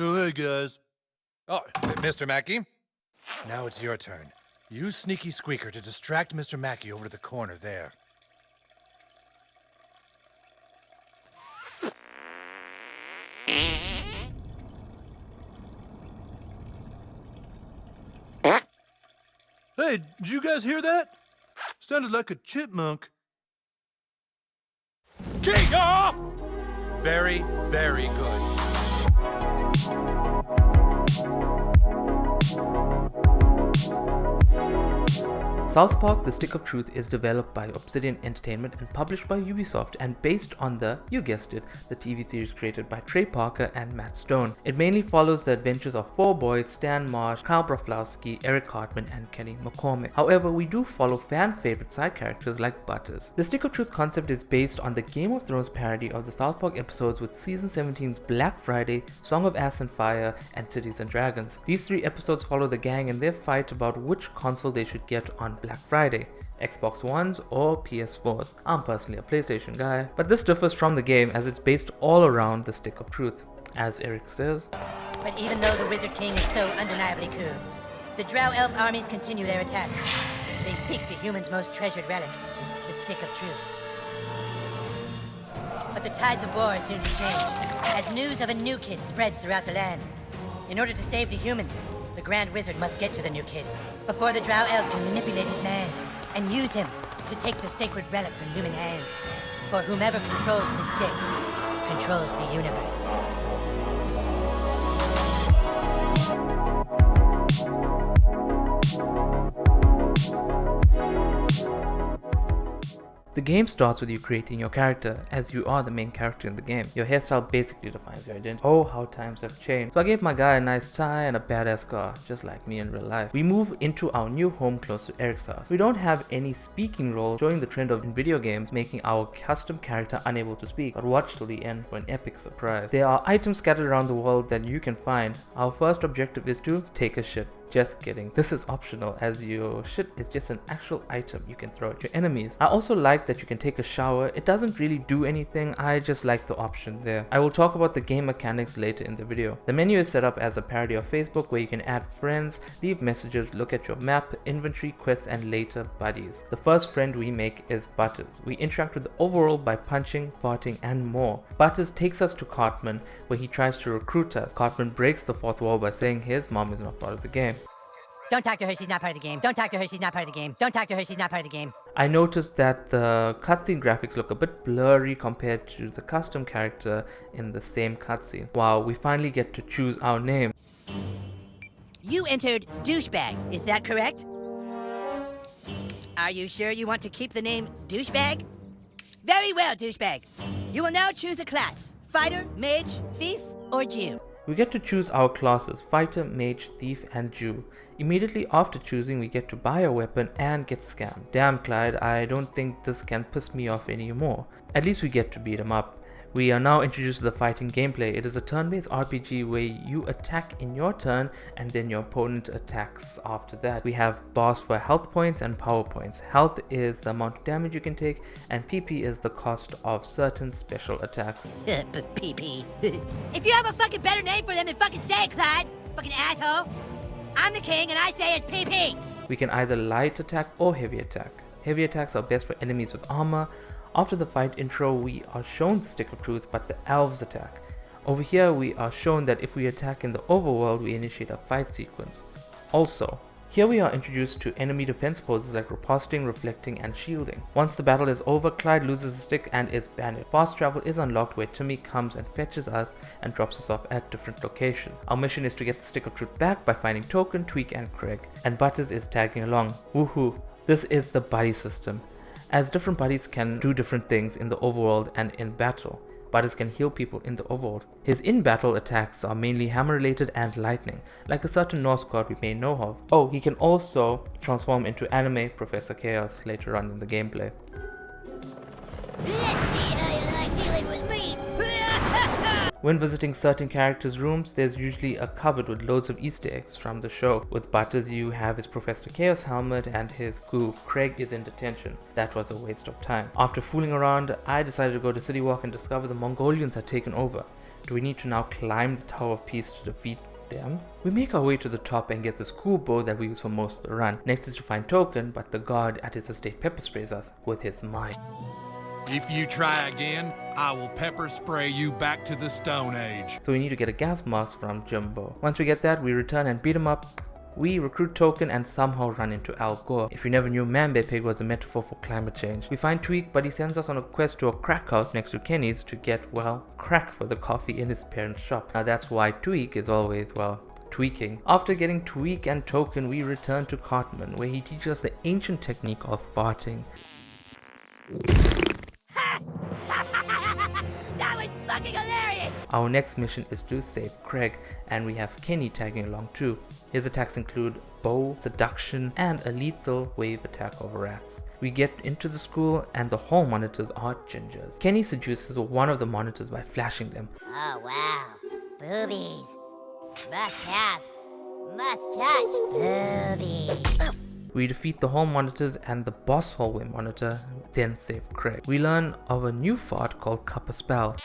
Oh, hey, guys. Oh, Mr. Mackey, now it's your turn. Use Sneaky Squeaker to distract Mr. Mackey over to the corner there. Hey, did you guys hear that? Sounded like a chipmunk. King off! Very, very good. South Park: The Stick of Truth is developed by Obsidian Entertainment and published by Ubisoft, and based on the, you guessed it, the TV series created by Trey and Matt Stone. It mainly follows the adventures of four boys: Stan, Marsh, Broflowski, Eric Cartman, and Kenny McCormick. However, we do follow fan favorite side characters like Butters. The Stick of Truth concept is based on the Game of Thrones parody of the South Park episodes, with season 17's Black Friday, Song of Ass and Fire, and Titties and Dragons. These 3 episodes follow the gang in their fight about which console they should get on Black Friday, Xbox Ones or PS4s. I'm personally a PlayStation guy, but this differs from the game as it's based all around the Stick of Truth. As Eric says, but even though the Wizard King is so undeniably cool, the Drow Elf armies continue their attacks. They seek the humans' most treasured relic, the Stick of Truth. But the tides of war soon to change, as news of a new kid spreads throughout the land. In order to save the humans, the Grand Wizard must get to the new kid before the Drow Elves can manipulate his mind and use him to take the sacred relic from human hands. For whomever controls the stick controls the universe. the game starts with you creating your character, as you are the main character in the game. Your hairstyle basically defines your identity. Oh, how times have changed. So I gave my guy a nice tie and a badass car, just like me in real life. We move into our new home close to Eric's house. We don't have any speaking role, showing the trend of in video games making our custom character unable to speak, but watch till the end for an epic surprise. There are items scattered around the world that you can find. Our first objective is to take a shit. Just kidding, this is optional, as your shit is just an actual item you can throw at your enemies. I also like that you can take a shower. It doesn't really do anything, I just like the option there. I will talk about the game mechanics later in the video. The menu is set up as a parody of Facebook, where you can add friends, leave messages, look at your map, inventory, quests, and later buddies. The first friend we make is Butters. We interact with the overworld by punching, farting, and more. Butters takes us to Cartman, where he tries to recruit us. Cartman breaks the fourth wall by saying his mom is not part of the game. Don't talk to her, she's not part of the game. Don't talk to her, she's not part of the game. Don't talk to her, she's not part of the game. I noticed that the cutscene graphics look a bit blurry compared to the custom character in the same cutscene. Wow, we finally get to choose our name. You entered Douchebag, is that correct? Are you sure you want to keep the name Douchebag? Very well, Douchebag. You will now choose a class: Fighter, Mage, Thief, or Jew. We get to choose our classes: Fighter, Mage, Thief, and Jew. Immediately after choosing, we get to buy a weapon and get scammed. Damn, Clyde, I don't think this can piss me off anymore. At least we get to beat him up. We are now introduced to the fighting gameplay. It is a turn-based RPG where you attack in your turn and then your opponent attacks after that. We have bars for health points and power points. Health is the amount of damage you can take, and PP is the cost of certain special attacks. PP. If you have a fucking better name for them, then fucking say it, Clyde! Fucking asshole! I'm the king and I say it's PP! We can either light attack or heavy attack. Heavy attacks are best for enemies with armor. After the fight intro, we are shown the Stick of Truth, but the elves attack. Over here, we are shown that if we attack in the overworld, we initiate a fight sequence. Also, here we are introduced to enemy defense poses like riposting, reflecting, and shielding. Once the battle is over, Clyde loses the stick and is banned. Fast travel is unlocked, where Timmy comes and fetches us and drops us off at different locations. Our mission is to get the Stick of Truth back by finding Token, Tweak, and Craig. And Butters is tagging along. Woohoo! This is the buddy system, as different buddies can do different things in the overworld and in battle. Butters can heal people in the overworld. His in-battle attacks are mainly hammer related and lightning, like a certain Norse god we may know of. Oh, he can also transform into anime Professor Chaos later on in the gameplay. Let's see how you like dealing with me. When visiting certain characters' rooms, there's usually a cupboard with loads of Easter eggs from the show. With Butters, you have his Professor Chaos helmet and his goo. Craig is in detention. That was a waste of time. After fooling around, I decided to go to City Walk and discover the Mongolians had taken over. Do we need to now climb the Tower of Peace to defeat them? We make our way to the top and get the school bow that we use for most of the run. Next is to find Token, but the guard at his estate pepper sprays us with his mind. If you try again, I will pepper spray you back to the Stone Age. So we need to get a gas mask from Jumbo. Once we get that, we return and beat him up. We recruit Token and somehow run into Al Gore. If you never knew, Man-Bear Pig was a metaphor for climate change. We find Tweak, but he sends us on a quest to a crack house next to Kenny's to get, well, crack for the coffee in his parents' shop. Now that's why Tweak is always, well, tweaking. After getting Tweak and Token, we return to Cartman, where he teaches us the ancient technique of farting. That was fucking hilarious! Our next mission is to save Craig, and we have Kenny tagging along too. His attacks include bow, seduction, and a lethal wave attack of rats. We get into the school and the hall monitors are gingers. Kenny seduces one of the monitors by flashing them. Oh wow, boobies. Must have. Must touch. Boobies. We defeat the hall monitors and the boss hallway monitor, then save Craig. We learn of a new fart called Kappa Spell.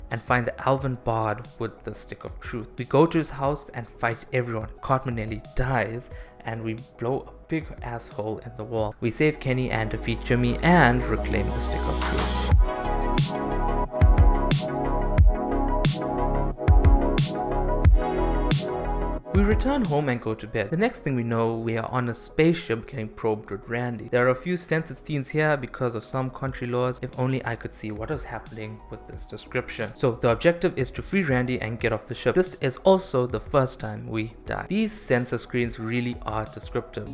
And find the Alvin Bard with the Stick of Truth. We go to his house and fight everyone. Cartman nearly dies and we blow a big asshole in the wall. We save Kenny and defeat Jimmy and reclaim the Stick of Truth. We return home and go to bed. The next thing we know, we are on a spaceship getting probed with Randy. There are a few censored scenes here because of some country laws. If only I could see what was happening with this description. So the objective is to free Randy and get off the ship. This is also the first time we die. These censor screens really are descriptive.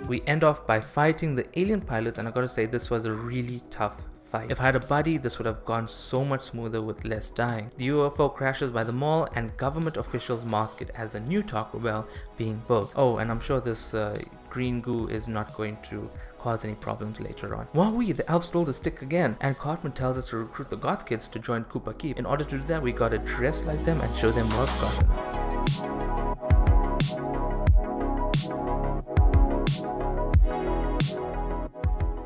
We end off by fighting the alien pilots, and I gotta say this was a really tough fight. If I had a buddy, this would have gone so much smoother with less dying. The UFO crashes by the mall and government officials mask it as a new Taco Bell being built. Oh, and I'm sure this green goo is not going to cause any problems later on. Wowee, the elf stole the stick again, and Cartman tells us to recruit the goth kids to join Koopa Keep. In order to do that, we gotta dress like them and show them what Goth Enough.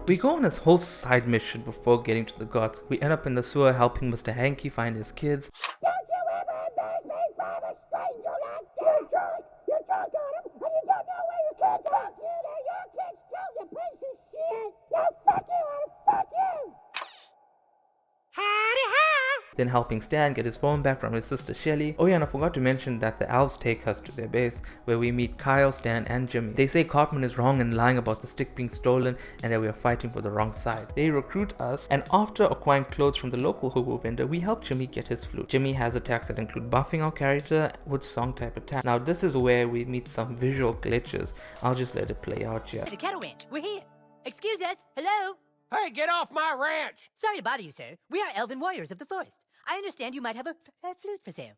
We go on this whole side mission before getting to the gods. We end up in the sewer helping Mr. Hanky find his kids. Don't you ever embarrass me in front of a stranger like you, Charlie! You talk on him, and you don't know where your kids are! Fuck you, they're your kids too, you piece of shit! No, fuck you, and fuck you! Howdy ho! Then helping Stan get his phone back from his sister Shelly. Oh yeah, and I forgot to mention that the elves take us to their base, where we meet Kyle, Stan, and Jimmy. They say Cartman is wrong in lying about the stick being stolen and that we are fighting for the wrong side. They recruit us, and after acquiring clothes from the local hobo vendor, we help Jimmy get his flute. Jimmy has attacks that include buffing our character with song type attack. Now this is where we meet some visual glitches. I'll just let it play out here. The cattle ranch. We're here. Excuse us. Hello. Hey, get off my ranch! Sorry to bother you, sir. We are elven warriors of the forest. I understand you might have a flute for sale.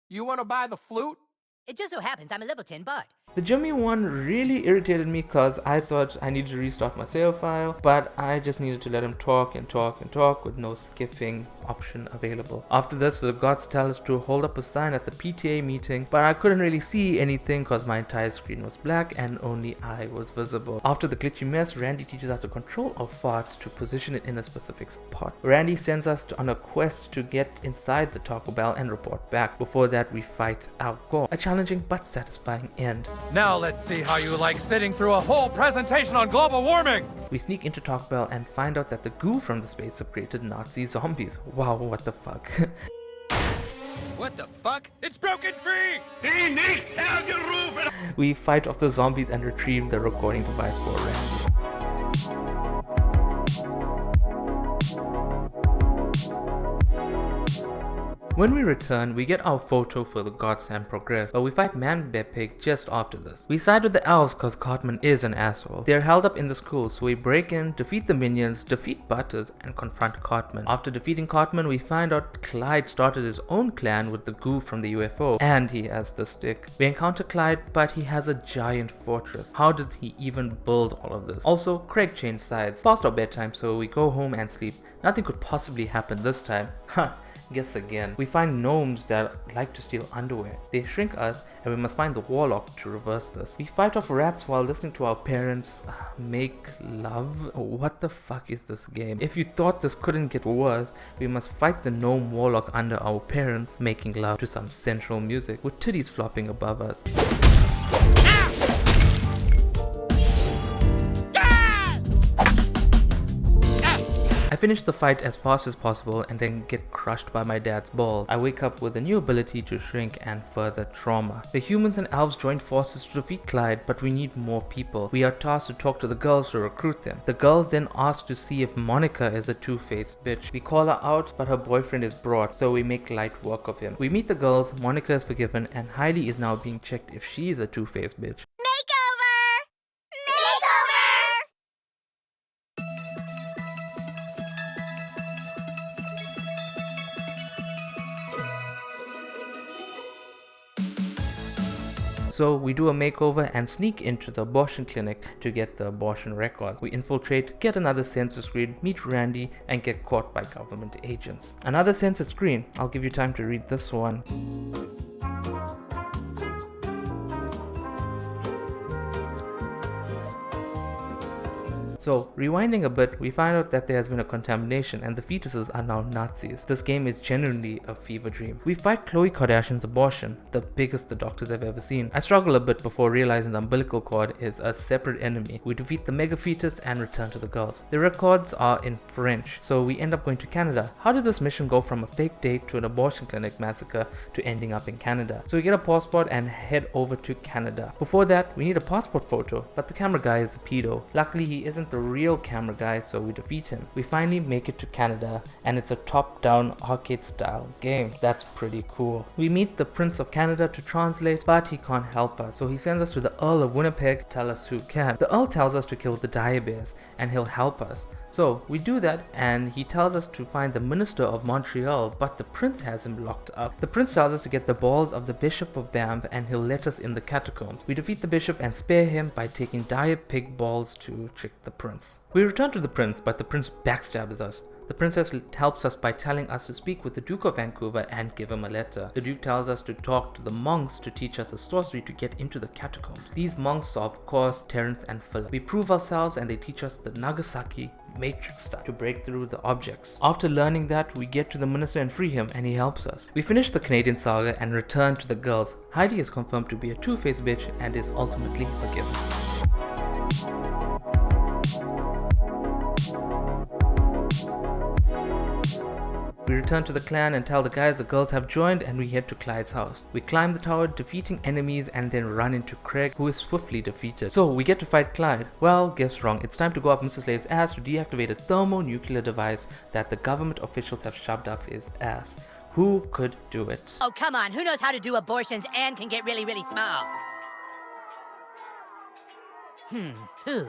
You want to buy the flute? It just so happens I'm a level 10 bard. The Jimmy one really irritated me because I thought I needed to restart my save file, but I just needed to let him talk and talk and talk with no skipping option available. After this, the gods tell us to hold up a sign at the PTA meeting, but I couldn't really see anything because my entire screen was black and only I was visible. After the glitchy mess, Randy teaches us to control our fart to position it in a specific spot. Randy sends us on a quest to get inside the Taco Bell and report back. Before that, we fight Al Gore, a challenging but satisfying end. Now let's see how you like sitting through a whole presentation on global warming! We sneak into Taco Bell and find out that the goo from the spaceship created Nazi zombies. Wow, what the fuck. What the fuck? It's broken free! We fight off the zombies and retrieve the recording device for Randy. When we return, we get our photo for the gods and progress, but we fight Man-Bear Pig just after this. We side with the elves cause Cartman is an asshole. They're held up in the school, so we break in, defeat the minions, defeat Butters, and confront Cartman. After defeating Cartman, we find out Clyde started his own clan with the goo from the UFO, and he has the stick. We encounter Clyde, but he has a giant fortress. How did he even build all of this? Also, Craig changed sides. Past our bedtime, so we go home and sleep. Nothing could possibly happen this time. Huh. Guess again. We find gnomes that like to steal underwear. They shrink us and we must find the warlock to reverse this. We fight off rats while listening to our parents make love. What the fuck is this game? If you thought this couldn't get worse, we must fight the gnome warlock under our parents making love to some sensual music with titties flopping above us. I finish the fight as fast as possible and then get crushed by my dad's balls. I wake up with a new ability to shrink and further trauma. The humans and elves join forces to defeat Clyde, but we need more people. We are tasked to talk to the girls to recruit them. The girls then ask to see if Monica is a two-faced bitch. We call her out, but her boyfriend is brought, so we make light work of him. We meet the girls, Monica is forgiven, and Heidi is now being checked if she is a two-faced bitch. So we do a makeover and sneak into the abortion clinic to get the abortion records. We infiltrate, get another sensor screen, meet Randy, and get caught by government agents. Another sensor screen. I'll give you time to read this one. So, rewinding a bit, we find out that there has been a contamination and the fetuses are now Nazis. This game is genuinely a fever dream. We fight Khloe Kardashian's abortion, the biggest the doctors have ever seen. I struggle a bit before realizing the umbilical cord is a separate enemy. We defeat the mega fetus and return to the girls. The records are in French, so we end up going to Canada. How did this mission go from a fake date to an abortion clinic massacre to ending up in Canada? So we get a passport and head over to Canada. Before that, we need a passport photo, but the camera guy is a pedo. Luckily, he isn't the real camera guy, so we defeat him. We finally make it to Canada, and it's a top-down arcade style game. That's pretty cool. We meet the Prince of Canada to translate, but he can't help us, so he sends us to the Earl of Winnipeg to tell us who can. The Earl tells us to kill the dire bears, and he'll help us. So we do that, and he tells us to find the Minister of Montreal, but the Prince has him locked up. The Prince tells us to get the balls of the Bishop of Banff, and he'll let us in the catacombs. We defeat the Bishop and spare him by taking dire pig balls to trick the Prince. We return to the Prince, but the Prince backstabs us. The princess helps us by telling us to speak with the Duke of Vancouver and give him a letter. The Duke tells us to talk to the monks to teach us a sorcery to get into the catacombs. These monks are, of course, Terence and Philip. We prove ourselves and they teach us the Nagasaki matrix style to break through the objects. After learning that, we get to the minister and free him, and he helps us. We finish the Canadian saga and return to the girls. Heidi is confirmed to be a two-faced bitch and is ultimately forgiven. We return to the clan and tell the guys the girls have joined, and we head to Clyde's house. We climb the tower, defeating enemies, and then run into Craig, who is swiftly defeated. So we get to fight Clyde. Well, guess wrong. It's time to go up Mr. Slave's ass to deactivate a thermonuclear device that the government officials have shoved up his ass. Who could do it? Oh, come on. Who knows how to do abortions and can get really, really small? Who?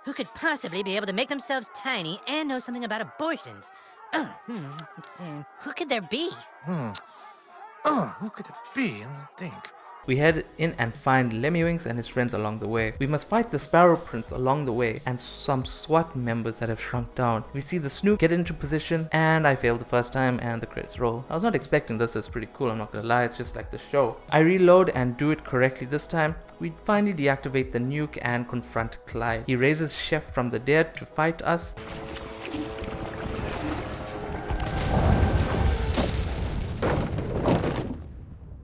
Who could possibly be able to make themselves tiny and know something about abortions? Let's see. Who could there be? Who could it be? Let me think. We head in and find Lemmiwinks and his friends along the way. We must fight the Sparrow Prince along the way and some SWAT members that have shrunk down. We see the Snoop get into position, and I failed the first time and the credits roll. I was not expecting this. It's pretty cool, I'm not gonna lie, it's just like the show. I reload and do it correctly this time. We finally deactivate the nuke and confront Clyde. He raises Chef from the dead to fight us.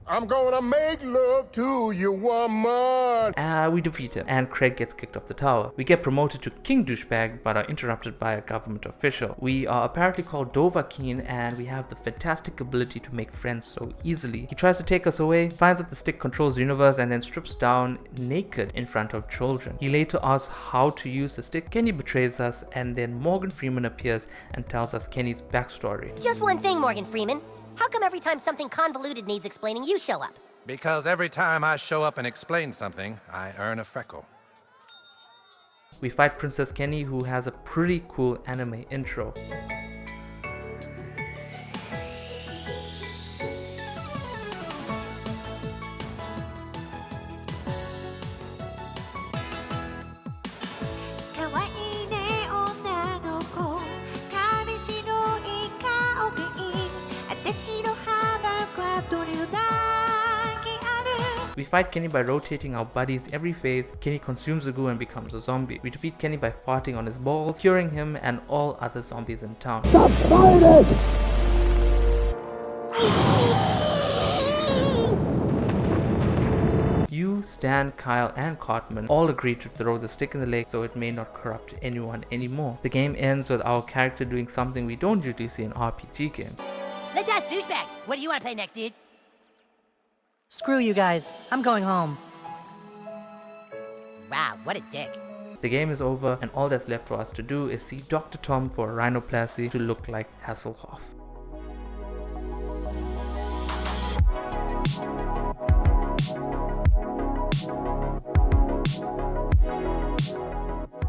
I'm gonna make love to you, woman. We defeat him, and Craig gets kicked off the tower. We get promoted to King Douchebag, but are interrupted by a government official. We are apparently called Dovahkiin, and we have the fantastic ability to make friends so easily. He tries to take us away, finds that the stick controls the universe, and then strips down naked in front of children. He later asks how to use the stick. Kenny betrays us, and then Morgan Freeman appears and tells us Kenny's backstory. Just one thing, Morgan Freeman. How come every time something convoluted needs explaining, you show up? Because every time I show up and explain something, I earn a freckle. We fight Princess Kenny, who has a pretty cool anime intro. fight Kenny by rotating our buddies every phase. Kenny consumes the goo and becomes a zombie. We defeat Kenny by farting on his balls, curing him and all other zombies in town. Stop fighting! You, Stan, Kyle, and Cartman all agree to throw the stick in the lake so it may not corrupt anyone anymore. The game ends with our character doing something we don't usually see in RPG games. Let's ask Douchebag. What do you want to play next, dude? Screw you guys. I'm going home. Wow, what a dick. The game is over and all that's left for us to do is see Dr. Tom for a rhinoplasty to look like Hasselhoff.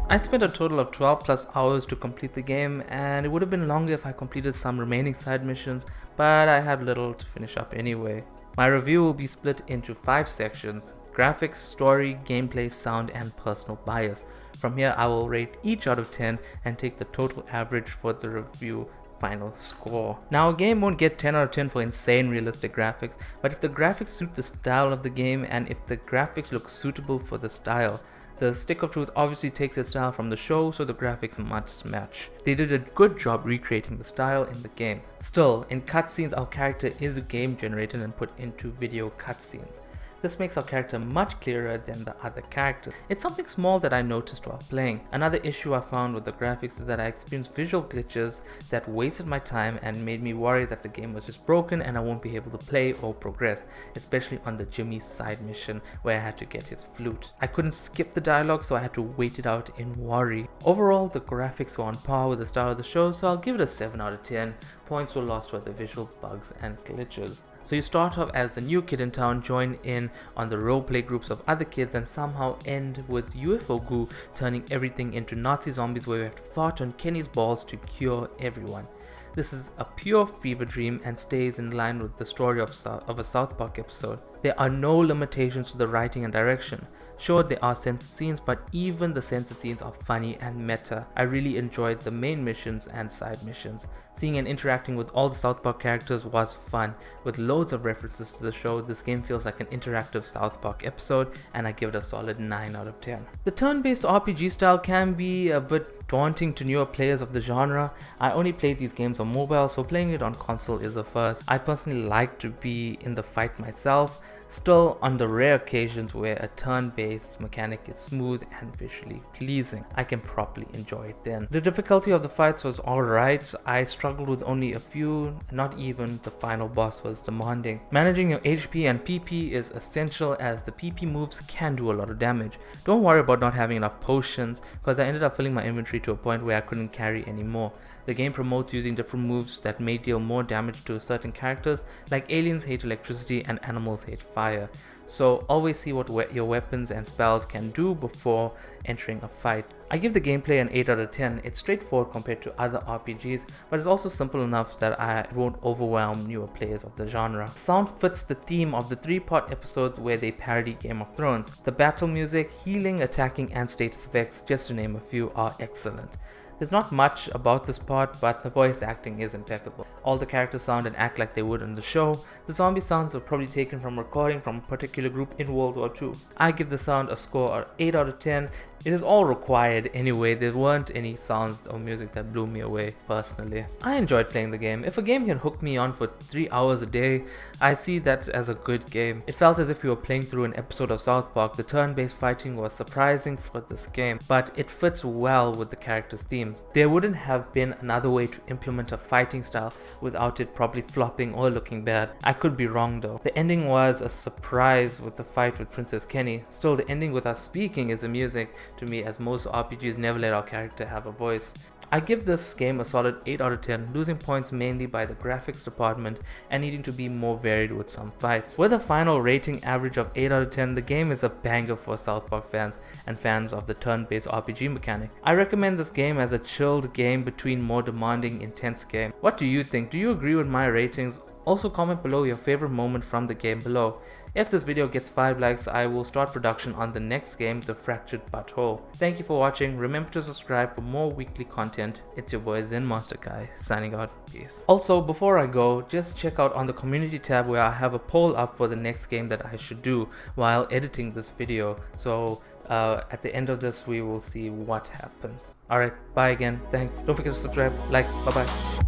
I spent a total of 12 plus hours to complete the game, and it would have been longer if I completed some remaining side missions, but I had little to finish up anyway. My review will be split into 5 sections: graphics, story, gameplay, sound, and personal bias. From here I will rate each out of 10 and take the total average for the review final score. Now, a game won't get 10 out of 10 for insane realistic graphics, but if the graphics suit the style of the game and if the graphics look suitable for the style. The Stick of Truth obviously takes its style from the show, so the graphics must match. They did a good job recreating the style in the game. Still, in cutscenes, our character is game generated and put into video cutscenes. This makes our character much clearer than the other characters. It's something small that I noticed while playing. Another issue I found with the graphics is that I experienced visual glitches that wasted my time and made me worry that the game was just broken and I won't be able to play or progress, especially on the Jimmy side mission where I had to get his flute. I couldn't skip the dialogue, so I had to wait it out in worry. Overall, the graphics were on par with the style of the show, so I'll give it a 7 out of 10. Points were lost for the visual bugs and glitches. So you start off as the new kid in town, join in on the roleplay groups of other kids, and somehow end with UFO goo turning everything into Nazi zombies where we have to fart on Kenny's balls to cure everyone. This is a pure fever dream and stays in line with the story of a South Park episode. There are no limitations to the writing and direction. Sure, there are censored scenes, but even the censored scenes are funny and meta. I really enjoyed the main missions and side missions. Seeing and interacting with all the South Park characters was fun. With loads of references to the show, this game feels like an interactive South Park episode, and I give it a solid 9 out of 10. The turn-based RPG style can be a bit daunting to newer players of the genre. I only played these games on mobile, so playing it on console is a first. I personally like to be in the fight myself. Still, on the rare occasions where a turn-based mechanic is smooth and visually pleasing, I can properly enjoy it then. The difficulty of the fights was alright. I struggled with only a few, not even the final boss was demanding. Managing your HP and PP is essential, as the PP moves can do a lot of damage. Don't worry about not having enough potions, because I ended up filling my inventory to a point where I couldn't carry anymore. The game promotes using different moves that may deal more damage to certain characters, like aliens hate electricity and animals hate fire. So always see what your weapons and spells can do before entering a fight. I give the gameplay an 8 out of 10. It's straightforward compared to other RPGs, but it's also simple enough that it won't overwhelm newer players of the genre. Sound fits the theme of the 3-part episodes where they parody Game of Thrones. The battle music, healing, attacking, and status effects, just to name a few, are excellent. There's not much about this part, but the voice acting is impeccable. All the characters sound and act like they would in the show. The zombie sounds were probably taken from recording from a particular group in World War II. I give the sound a score of 8 out of 10. It is all required anyway. There weren't any sounds or music that blew me away personally. I enjoyed playing the game. If a game can hook me on for 3 hours a day, I see that as a good game. It felt as if we were playing through an episode of South Park. The turn-based fighting was surprising for this game, but it fits well with the character's themes. There wouldn't have been another way to implement a fighting style without it probably flopping or looking bad. I could be wrong though. The ending was a surprise with the fight with Princess Kenny. Still, the ending with us speaking is amusing to me, as most RPGs never let our character have a voice. I give this game a solid 8 out of 10, losing points mainly by the graphics department and needing to be more varied with some fights. With a final rating average of 8 out of 10, the game is a banger for South Park fans and fans of the turn-based RPG mechanic. I recommend this game as a chilled game between more demanding, intense game. What do you think? Do you agree with my ratings? Also comment below your favorite moment from the game below. If this video gets 5 likes, I will start production on the next game, The Fractured Butthole. Thank you for watching. Remember to subscribe for more weekly content. It's your boy ZenMasterKai signing out. Peace. Also, before I go, just check out on the community tab where I have a poll up for the next game that I should do while editing this video. So at the end of this, we will see what happens. Alright, bye again. Thanks. Don't forget to subscribe, like, bye bye.